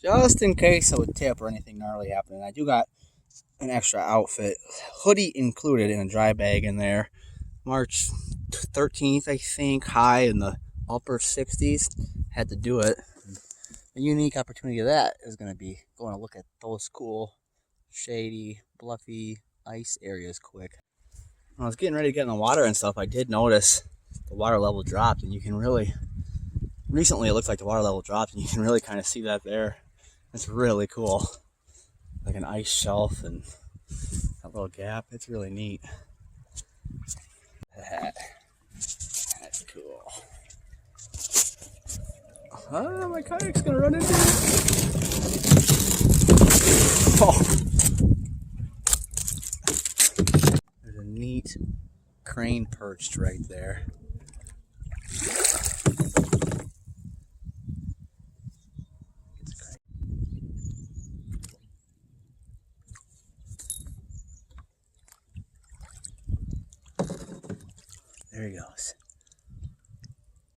just in case it would tip or anything gnarly happening. I do got an extra outfit, hoodie included, in a dry bag in there. March 13th, I think, high in the upper 60s. Had to do it. A unique opportunity of that is going to be going to look at those cool, shady, bluffy ice areas quick. When I was getting ready to get in the water and stuff, I did notice the water level dropped, and you can really, recently it looks like the water level dropped, and you can really kind of see that there. It's really cool. Like an ice shelf and that little gap. It's really neat. That's cool. Oh, my kayak's gonna run into it. Oh. There's a neat crane perched right there. There he goes.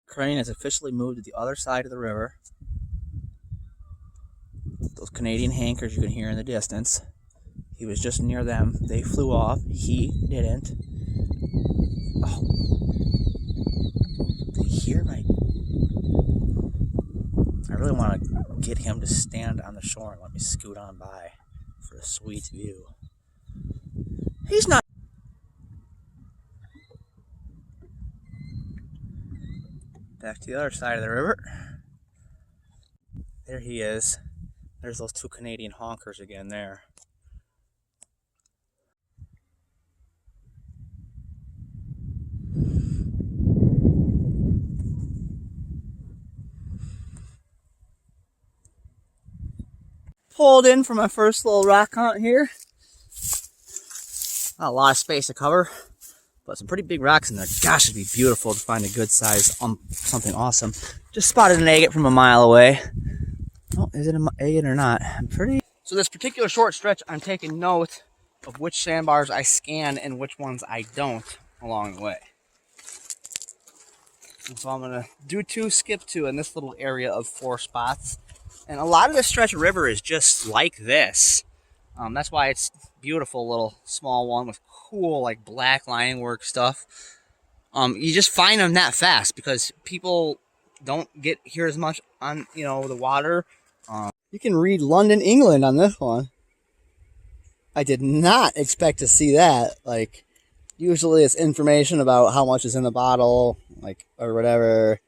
Crane has officially moved to the other side of the river. Those Canadian hankers you can hear in the distance. He was just near them. They flew off. He didn't. Oh. Did he hear my... I really want to get him to stand on the shore and let me scoot on by for a sweet view. He's not... Back to the other side of the river. There he is. There's those two Canadian honkers again there. Pulled in for my first little rock hunt here. Not a lot of space to cover, but some pretty big rocks in there. Gosh, it'd be beautiful to find a good size something awesome. Just spotted an agate from a mile away. Oh, is it an agate or not? I'm pretty... So this particular short stretch, I'm taking note of which sandbars I scan and which ones I don't along the way. And so I'm gonna do 2, skip 2 in this little area of 4 spots. And a lot of this stretch of river is just like this. That's why it's beautiful, little small one with cool like black lining work stuff. You just find them that fast because people don't get here as much on the water. You can read London, England on this one. I did not expect to see that. Like usually it's information about how much is in the bottle, like or whatever.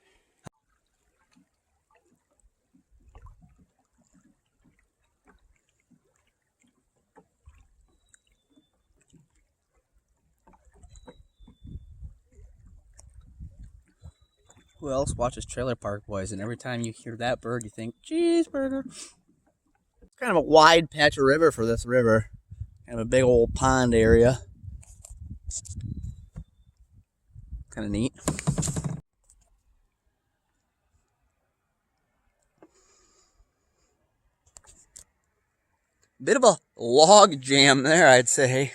Who else watches Trailer Park Boys? And every time you hear that bird, you think, cheeseburger. It's kind of a wide patch of river for this river. Kind of a big old pond area. Kind of neat. Bit of a log jam there, I'd say.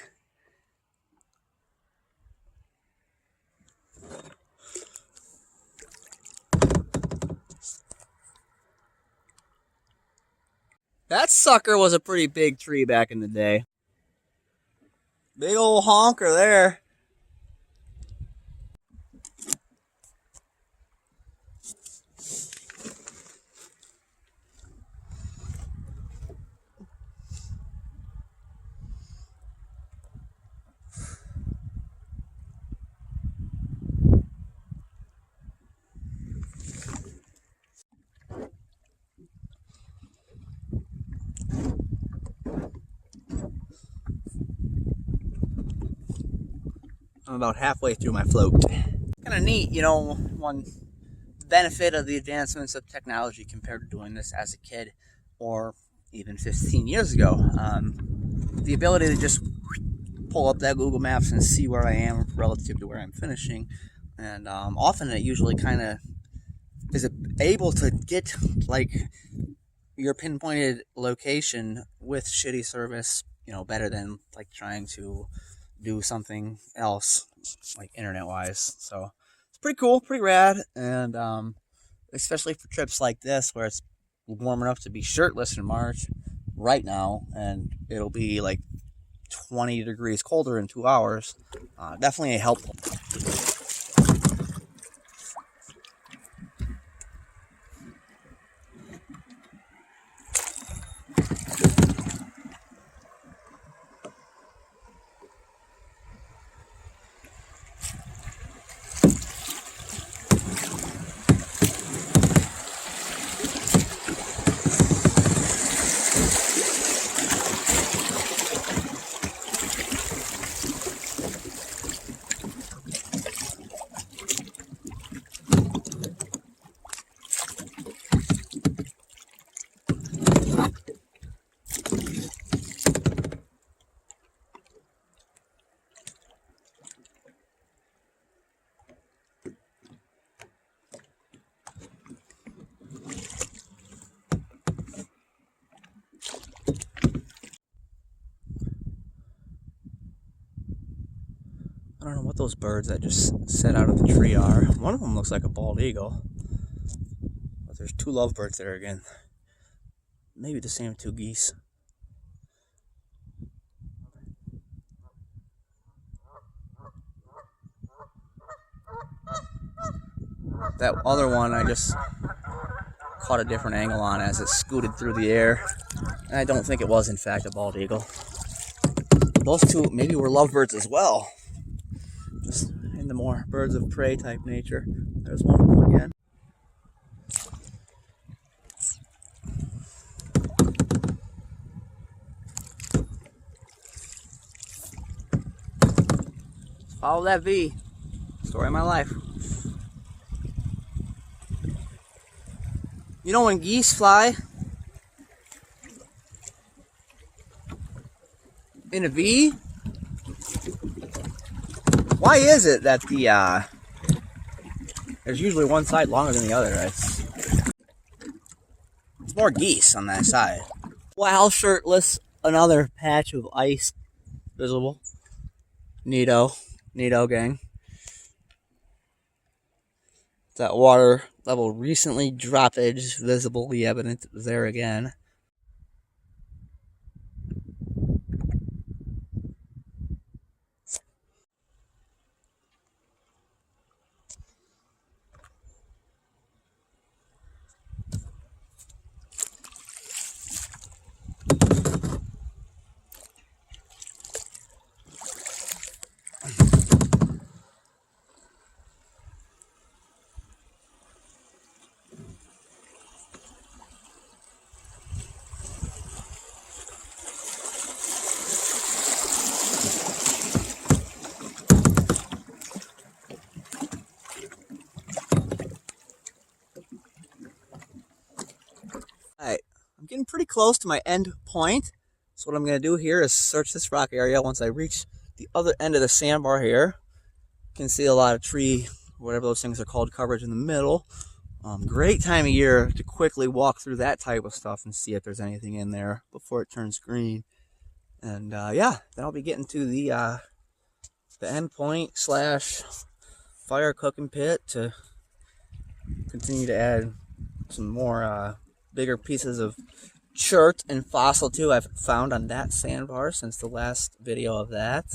That sucker was a pretty big tree back in the day. Big old honker there. I'm about halfway through my float. Kind of neat, one benefit of the advancements of technology compared to doing this as a kid or even 15 years ago. The ability to just pull up that Google Maps and see where I am relative to where I'm finishing. And often it usually kind of is able to get like your pinpointed location with shitty service, better than like trying to do something else like internet wise. So it's pretty cool, pretty rad. And especially for trips like this where it's warm enough to be shirtless in March right now, and it'll be like 20 degrees colder in 2 hours. Definitely a helpful. I don't know what those birds that just set out of the tree are. One of them looks like a bald eagle. But there's 2 lovebirds there again. Maybe the same 2 geese. That other one I just caught a different angle on as it scooted through the air. And I don't think it was in fact a bald eagle. Those 2 maybe were lovebirds as well. Just in the more birds of prey type nature. There's one of them again. Follow that V. Story of my life. You know when geese fly in a V, why is it that there's usually one side longer than the other? It's more geese on that side. While shirtless, another patch of ice visible. Neato gang. That water level recently droppage visibly evident there again. Alright, I'm getting pretty close to my end point. So what I'm going to do here is search this rock area. Once I reach the other end of the sandbar here, you can see a lot of tree, whatever those things are called, coverage in the middle. Great time of year to quickly walk through that type of stuff and see if there's anything in there before it turns green. And yeah, then I'll be getting to the end point / fire cooking pit to continue to add some more bigger pieces of chert and fossil too I've found on that sandbar since the last video of that.